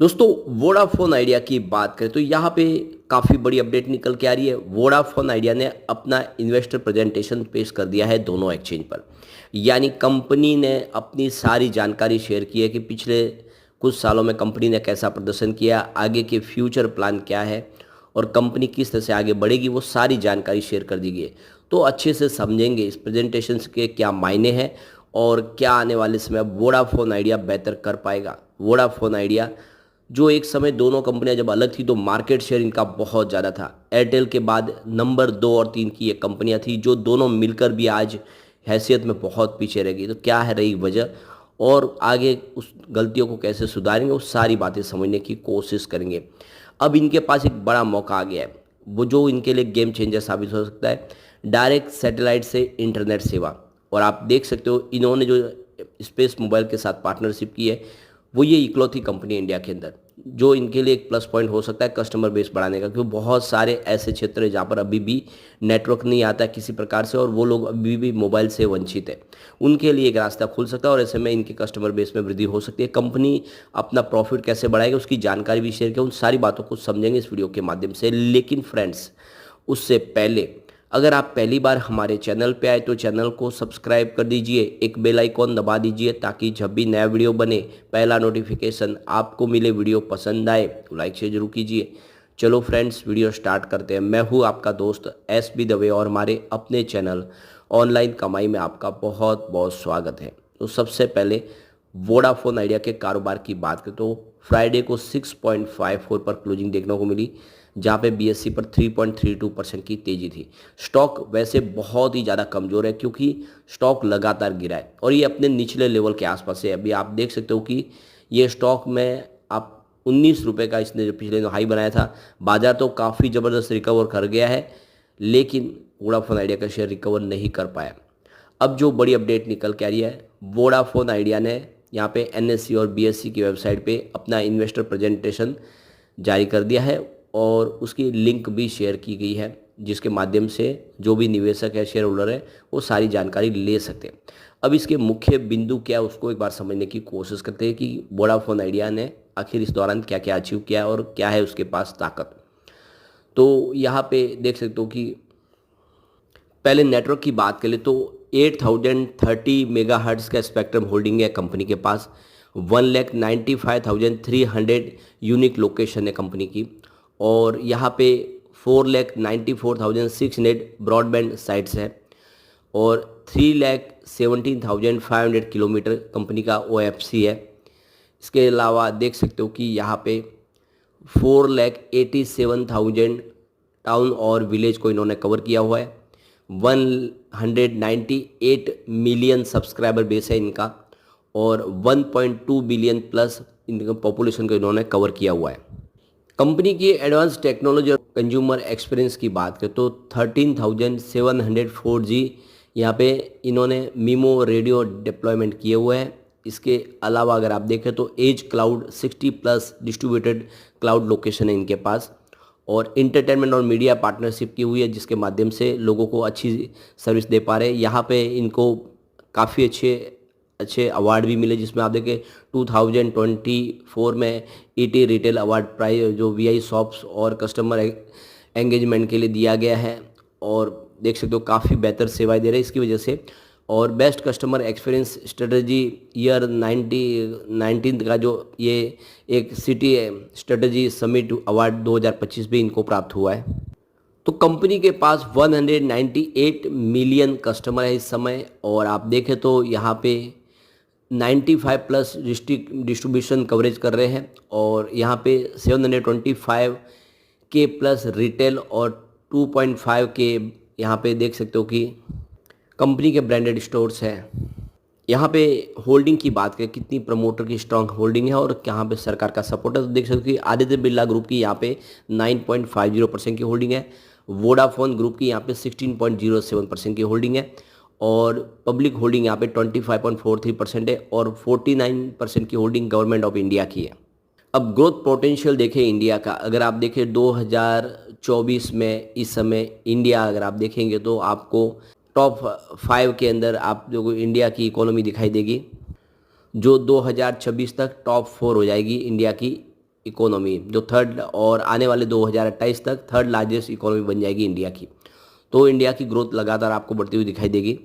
दोस्तों, Vodafone idea की बात करें तो यहाँ पे काफ़ी बड़ी अपडेट निकल के आ रही है। वोडाफोन आइडिया ने अपना इन्वेस्टर प्रेजेंटेशन पेश कर दिया है दोनों एक्सचेंज पर। यानी कंपनी ने अपनी सारी जानकारी शेयर की है कि पिछले कुछ सालों में कंपनी ने कैसा प्रदर्शन किया, आगे के फ्यूचर प्लान क्या है और कंपनी किस तरह से आगे बढ़ेगी, वो सारी जानकारी शेयर कर दी गई है। तो अच्छे से समझेंगे इस प्रेजेंटेशन के क्या मायने हैं और क्या आने वाले समय वोडाफोन आइडिया बेहतर कर पाएगा। वोडाफोन आइडिया जो एक समय दोनों कंपनियां जब अलग थी तो मार्केट शेयर इनका बहुत ज़्यादा था। एयरटेल के बाद नंबर 2 और 3 की ये कंपनियां थी जो दोनों मिलकर भी आज हैसियत में बहुत पीछे रह गई। तो क्या है रही वजह और आगे उस गलतियों को कैसे सुधारेंगे, वो सारी बातें समझने की कोशिश करेंगे। अब इनके पास एक बड़ा मौका आ गया है, वो जो इनके लिए गेम चेंजर साबित हो सकता है। डायरेक्ट सैटेलाइट से इंटरनेट सेवा, और आप देख सकते हो इन्होंने जो स्पेस मोबाइल के साथ पार्टनरशिप की है वो ये इकलौती कंपनी इंडिया के अंदर, जो इनके लिए एक प्लस पॉइंट हो सकता है कस्टमर बेस बढ़ाने का, क्योंकि बहुत सारे ऐसे क्षेत्र हैं जहाँ पर अभी भी नेटवर्क नहीं आता किसी प्रकार से और वो लोग अभी भी मोबाइल से वंचित है। उनके लिए एक रास्ता खुल सकता है और ऐसे में इनके कस्टमर बेस में वृद्धि हो सकती है। कंपनी अपना प्रॉफिट कैसे बढ़ाएगी उसकी जानकारी भी शेयर किया, उन सारी बातों को समझेंगे इस वीडियो के माध्यम से। लेकिन फ्रेंड्स, उससे पहले अगर आप पहली बार हमारे चैनल पे आए तो चैनल को सब्सक्राइब कर दीजिए, एक बेल आइकॉन दबा दीजिए ताकि जब भी नया वीडियो बने पहला नोटिफिकेशन आपको मिले। वीडियो पसंद आए तो लाइक शेयर जरूर कीजिए। चलो फ्रेंड्स, वीडियो स्टार्ट करते हैं। मैं हूँ आपका दोस्त SB दवे और हमारे अपने चैनल ऑनलाइन कमाई में आपका बहुत बहुत स्वागत है। तो सबसे पहले वोडाफोन आइडिया के कारोबार की बात करें तो फ्राइडे को 6.54 पर क्लोजिंग देखने को मिली, जहाँ पे BSE पर 3.32% की तेजी थी। स्टॉक वैसे बहुत ही ज़्यादा कमज़ोर है क्योंकि स्टॉक लगातार गिरा है और ये अपने निचले लेवल के आसपास है। अभी आप देख सकते हो कि ये स्टॉक में आप 19 रुपये का इसने जो पिछले हाई बनाया था, बाजार तो काफ़ी ज़बरदस्त रिकवर कर गया है, लेकिन वोडाफोन आइडिया का शेयर रिकवर नहीं कर पाया। अब जो बड़ी अपडेट निकल के आ रही है, वोडाफोन आइडिया ने यहाँ पे NSE और BSE की वेबसाइट पे अपना इन्वेस्टर प्रेजेंटेशन जारी कर दिया है और उसकी लिंक भी शेयर की गई है, जिसके माध्यम से जो भी निवेशक है, शेयर होल्डर है, वो सारी जानकारी ले सकते हैं। अब इसके मुख्य बिंदु क्या है उसको एक बार समझने की कोशिश करते हैं कि वोडाफोन आइडिया ने आखिर इस दौरान क्या क्या अचीव किया और क्या है उसके पास ताकत। तो यहाँ पे देख सकते हो कि पहले नेटवर्क की बात करें तो 8030 मेगाहर्ट्ज का स्पेक्ट्रम होल्डिंग है कंपनी के पास। 1,95,300 यूनिक लोकेशन है कंपनी की और यहाँ पे 4,94,600 ब्रॉडबैंड साइट्स है और 3,17,500 किलोमीटर कंपनी का OFC है। इसके अलावा देख सकते हो कि यहाँ पे 4,87,000 टाउन और विलेज को इन्होंने कवर किया हुआ है। 198 मिलियन सब्सक्राइबर बेस है इनका और 1.2 बिलियन प्लस इनका पॉपुलेशन को इन्होंने कवर किया हुआ है। कंपनी की एडवांस टेक्नोलॉजी और कंज्यूमर एक्सपीरियंस की बात करें तो 13,700 4G यहाँ पे इन्होंने मीमो रेडियो डिप्लॉयमेंट किए हुए हैं। इसके अलावा अगर आप देखें तो edge cloud 60+ distributed cloud location है इनके पास और इंटरटेनमेंट और मीडिया पार्टनरशिप की हुई है, जिसके माध्यम से लोगों को अच्छी सर्विस दे पा रहे हैं। यहाँ पे इनको काफ़ी अच्छे अच्छे अवार्ड भी मिले, जिसमें आप देखें 2024 में ET रिटेल अवार्ड प्राइज जो VI शॉप्स और कस्टमर एंगेजमेंट के लिए दिया गया है और देख सकते हो काफ़ी बेहतर सेवाएं दे रहे हैं इसकी वजह से। और best customer experience strategy year 19 का जो ये एक सिटी स्ट्रेटजी समिट अवार्ड 2025 भी इनको प्राप्त हुआ है। तो कंपनी के पास 198 मिलियन कस्टमर है इस समय और आप देखें तो यहाँ पे 95+ डिस्ट्रीब्यूशन कवरेज कर रहे हैं और यहाँ पे 725 के प्लस रिटेल और 2.5 के यहाँ पे देख सकते हो कि कंपनी के ब्रांडेड स्टोर्स हैं। यहाँ पे होल्डिंग की बात करें कितनी प्रमोटर की स्ट्रांग होल्डिंग है और यहाँ पे सरकार का सपोर्ट है, तो देख सकते हो कि आदित्य बिरला ग्रुप की यहाँ पे 9.50% की होल्डिंग है। वोडाफोन ग्रुप की यहाँ पे 16.07% की होल्डिंग है और पब्लिक होल्डिंग यहाँ पे 25.43% है और 49% की होल्डिंग गवर्नमेंट ऑफ इंडिया की है। अब ग्रोथ पोटेंशियल देखें इंडिया का, अगर आप देखें 2024 में इस समय इंडिया अगर आप देखेंगे तो आपको टॉप 5 के अंदर आप जो इंडिया की इकोनॉमी दिखाई देगी, जो 2026 तक टॉप 4 हो जाएगी इंडिया की इकोनॉमी, जो थर्ड, और आने वाले 2028 तक थर्ड लार्जेस्ट इकोनॉमी बन जाएगी इंडिया की। तो इंडिया की ग्रोथ लगातार आपको बढ़ती हुई दिखाई देगी।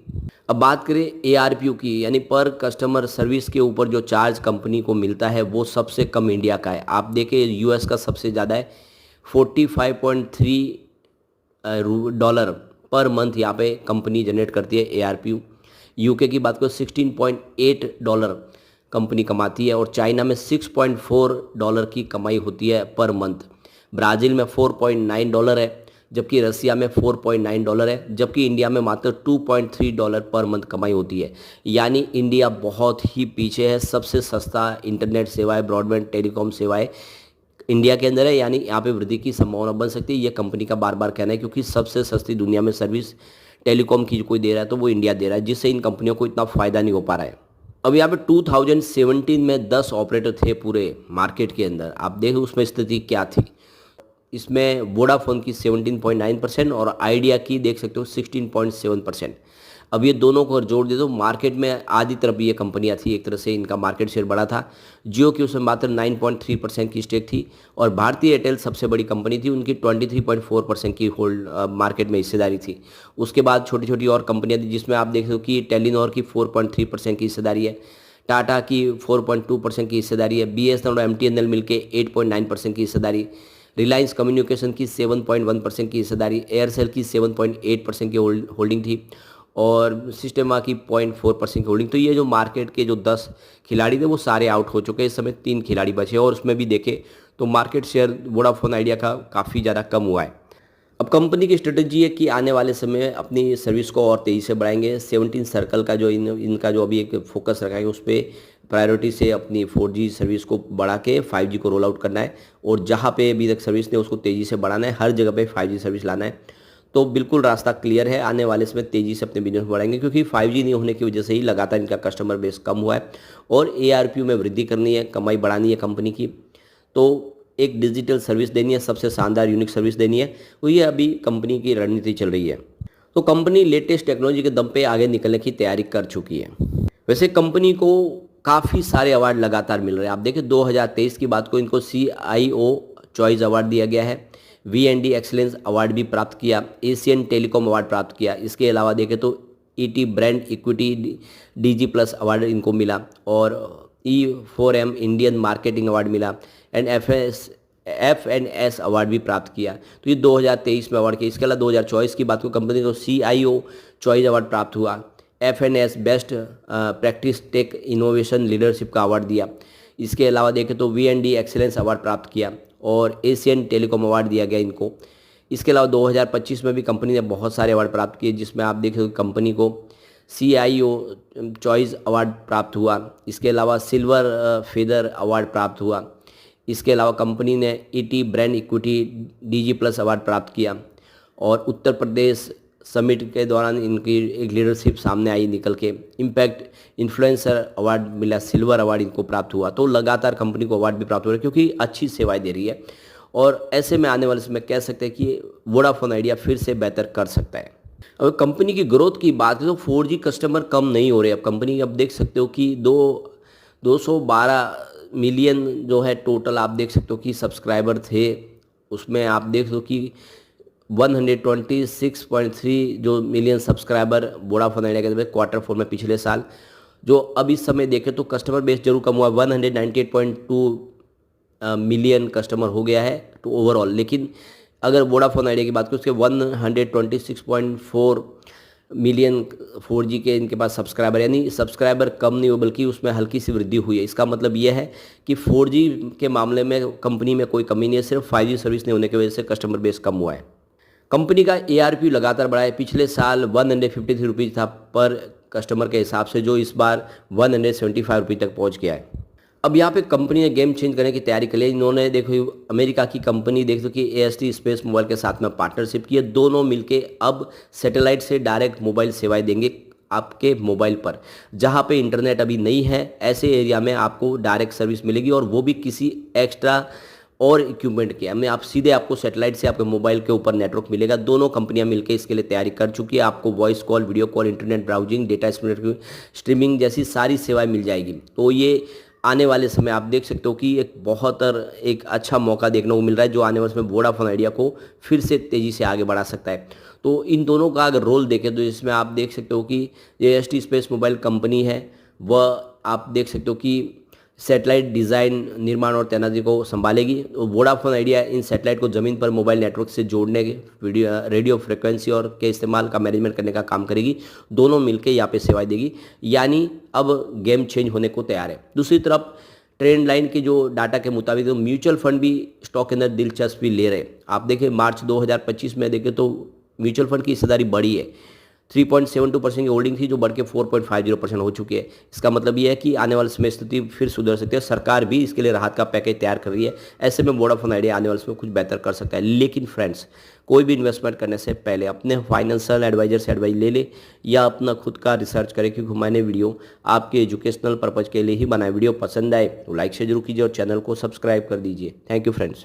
अब बात करें ARPU की, यानी पर कस्टमर सर्विस के ऊपर जो चार्ज कंपनी को मिलता है वो सबसे कम इंडिया का है। आप देखें US का सबसे ज़्यादा है, 45.3 डॉलर पर मंथ यहाँ पे कंपनी जनरेट करती है ARPU। UK की बात करो 16.8 डॉलर कंपनी कमाती है, और चाइना में 6.4 डॉलर की कमाई होती है पर मंथ। ब्राज़ील में 4.9 डॉलर है, जबकि रसिया में 4.9 डॉलर है, जबकि इंडिया में मात्र 2.3 डॉलर पर मंथ कमाई होती है। यानी इंडिया बहुत ही पीछे है। सबसे सस्ता इंटरनेट सेवाएं, ब्रॉडबैंड टेलीकॉम सेवाएं इंडिया के अंदर है, यानी यहाँ पे वृद्धि की संभावना बन सकती है। ये कंपनी का बार बार कहना है, क्योंकि सबसे सस्ती दुनिया में सर्विस टेलीकॉम की कोई दे रहा है तो वो इंडिया दे रहा है, जिससे इन कंपनियों को इतना फ़ायदा नहीं हो पा रहा है। अब यहाँ पे 2017 में 10 ऑपरेटर थे पूरे मार्केट के अंदर। आप देखें उसमें स्थिति क्या थी। इसमें वोडाफोन की 17.9% और आइडिया की देख सकते हो 16.7%। अब ये दोनों को अगर जोड़ दे तो मार्केट में आधी तरफ ये कंपनियां थी, एक तरह से इनका मार्केट शेयर बड़ा था। जियो की उसमें मात्र 9.3% की स्टेक थी, और भारतीय एयरटेल सबसे बड़ी कंपनी थी, उनकी 23.4% की होल्ड मार्केट में हिस्सेदारी थी। उसके बाद छोटी छोटी और कंपनियां थी, जिसमें आप देख सकते हो कि टेलीनॉर की 4.3% की हिस्सेदारी है, टाटा की 4.2% की हिस्सेदारी है, BSNL और MTNL मिलकर 8.9% की हिस्सेदारी, रिलायंस कम्युनिकेशन की 7.1% की हिस्सेदारी, एयरसेल की 7.8% की होल्डिंग थी, और सिस्टेमा की 0.4% की होल्डिंग। तो ये जो मार्केट के जो 10 खिलाड़ी थे वो सारे आउट हो चुके हैं। इस समय 3 खिलाड़ी बचे, और उसमें भी देखें तो मार्केट शेयर वोडाफोन आइडिया का काफ़ी ज़्यादा कम हुआ है। अब कंपनी की स्ट्रेटजी है कि आने वाले समय में अपनी सर्विस को और तेज़ी से बढ़ाएंगे। 17 सर्कल का जो इनका जो अभी एक फोकस रखा है, उस पर प्रायोरिटी से अपनी 4G सर्विस को बढ़ा के 5G को रोल आउट करना है, और जहाँ पे अभी तक सर्विस ने उसको तेज़ी से बढ़ाना है, हर जगह पे 5G सर्विस लाना है। तो बिल्कुल रास्ता क्लियर है, आने वाले समय तेज़ी से अपने बिजनेस बढ़ाएंगे, क्योंकि 5G नहीं होने की वजह से ही लगातार इनका कस्टमर बेस कम हुआ है, और ARPU में वृद्धि करनी है, कमाई बढ़ानी है कंपनी की। तो एक डिजिटल सर्विस देनी है, सबसे शानदार यूनिक सर्विस देनी है, तो ये अभी कंपनी की रणनीति चल रही है। तो कंपनी लेटेस्ट टेक्नोलॉजी के दम पे आगे निकलने की तैयारी कर चुकी है। वैसे कंपनी को काफ़ी सारे अवार्ड लगातार मिल रहे हैं। आप देखें 2023 की बात को इनको CIO चॉइस अवार्ड दिया गया है, V&D एक्सीलेंस अवार्ड भी प्राप्त किया, एशियन टेलीकॉम अवार्ड प्राप्त किया। इसके अलावा देखें तो ET brand equity DG+ award इनको मिला, और E4M इंडियन मार्केटिंग अवार्ड मिला, एंड FNS अवार्ड भी प्राप्त किया। तो ये 2023 में अवार्ड किया। इसके अलावा 2024 की बात को कंपनी को CIO चॉइस अवार्ड प्राप्त हुआ, FNS best practice tech innovation leadership का अवार्ड दिया। इसके अलावा देखें तो V&D एक्सीलेंस अवार्ड प्राप्त किया, और एशियन टेलीकॉम अवार्ड दिया गया इनको। इसके अलावा 2025 में भी कंपनी ने बहुत सारे अवार्ड प्राप्त किए, जिसमें आप देखें तो कंपनी को CIO चॉइस अवार्ड प्राप्त हुआ। इसके अलावा सिल्वर फेदर अवार्ड प्राप्त हुआ। इसके अलावा कंपनी ने ET brand equity DG+ award प्राप्त किया, और उत्तर प्रदेश समिट के दौरान इनकी एक लीडरशिप सामने आई निकल के। इम्पैक्ट इन्फ्लुएंसर अवार्ड मिला, सिल्वर अवार्ड इनको प्राप्त हुआ। तो लगातार कंपनी को अवार्ड भी प्राप्त हो रहे हैं, क्योंकि अच्छी सेवाएं दे रही है, और ऐसे में आने वाले समय कह सकते हैं कि वोडाफोन आइडिया फिर से बेहतर कर सकता है। अब कंपनी की ग्रोथ की बात है तो 4G कस्टमर कम नहीं हो रहे। अब कंपनी अब देख सकते हो कि 212 मिलियन जो है टोटल आप देख सकते हो कि सब्सक्राइबर थे। उसमें आप देख लो कि 126.3 जो मिलियन सब्सक्राइबर वोडाफोन आइडिया के Q4 में पिछले साल, जो अब इस समय देखें तो कस्टमर बेस जरूर कम हुआ, 198.2 मिलियन कस्टमर हो गया है तो ओवरऑल। लेकिन अगर वोडाफोन आइडिया की बात करें उसके 126.4 मिलियन 4G के इनके पास सब्सक्राइबर, यानी सब्सक्राइबर कम नहीं हुए बल्कि उसमें हल्की सी वृद्धि हुई है। इसका मतलब यह है कि 4G के मामले में कंपनी में कोई कमी नहीं है, सिर्फ 5G सर्विस नहीं होने की वजह से कस्टमर बेस कम हुआ है। कंपनी का ARPU लगातार बढ़ा है। पिछले साल 153 रुपीज़ था पर कस्टमर के हिसाब से, जो इस बार 175 रुपये तक पहुँच गया है। अब यहाँ पे कंपनी ने गेम चेंज करने की तैयारी कर ली। इन्होंने देखो अमेरिका की कंपनी देख लो कि AST स्पेस मोबाइल के साथ में पार्टनरशिप की है। दोनों मिलके अब सैटेलाइट से डायरेक्ट मोबाइल सेवाएं देंगे आपके मोबाइल पर। जहाँ पे इंटरनेट अभी नहीं है ऐसे एरिया में आपको डायरेक्ट सर्विस मिलेगी, और वो भी किसी एक्स्ट्रा और इक्विपमेंट के हमें आप सीधे आपको सैटेलाइट से आपके मोबाइल के ऊपर नेटवर्क मिलेगा। दोनों कंपनियां मिलकर इसके लिए तैयारी कर चुकी है। आपको voice call, video call, internet browsing, data streaming जैसी सारी सेवाएं मिल जाएगी। तो ये आने वाले समय आप देख सकते हो कि एक अच्छा मौका देखने को मिल रहा है, जो आने वाले समय वोडाफोन आइडिया को फिर से तेज़ी से आगे बढ़ा सकता है। तो इन दोनों का अगर रोल देखें तो इसमें आप देख सकते हो कि ये एसटी स्पेस मोबाइल कंपनी है, वह आप देख सकते हो कि सैटेलाइट डिज़ाइन, निर्माण और तैनाती को संभालेगी। तो वोडाफोन आइडिया इन सैटेलाइट को ज़मीन पर मोबाइल नेटवर्क से जोड़ने के रेडियो फ्रिक्वेंसी और के इस्तेमाल का मैनेजमेंट करने का काम करेगी। दोनों मिलकर यहाँ पे सेवाएं देगी, यानी अब गेम चेंज होने को तैयार है। दूसरी तरफ ट्रेंड लाइन के जो डाटा के मुताबिक तो म्यूचुअल फंड भी स्टॉक के अंदर दिलचस्पी ले रहे हैं। आप देखें मार्च 2025 में देखें तो म्यूचुअल फंड की हिस्सेदारी बढ़ी है, 3.72% की होल्डिंग थी जो बढ़ के 4.50% हो चुकी है। इसका मतलब ये है कि आने वाले समय स्थिति फिर सुधर सकती है। सरकार भी इसके लिए राहत का पैकेज तैयार कर रही है। ऐसे में वोडाफोन आइडिया आने वाले समय कुछ बेहतर कर सकता है। लेकिन फ्रेंड्स, कोई भी इन्वेस्टमेंट करने से पहले अपने फाइनेंशियल एडवाइजर से एडवाइस ले ले या अपना खुद का रिसर्च करें, क्योंकि मैंने वीडियो आपके एजुकेशनल पर्पज़ के लिए ही बनाया। वीडियो पसंद आए तो लाइक से जरूर कीजिए और चैनल को सब्सक्राइब कर दीजिए। Thank you friends.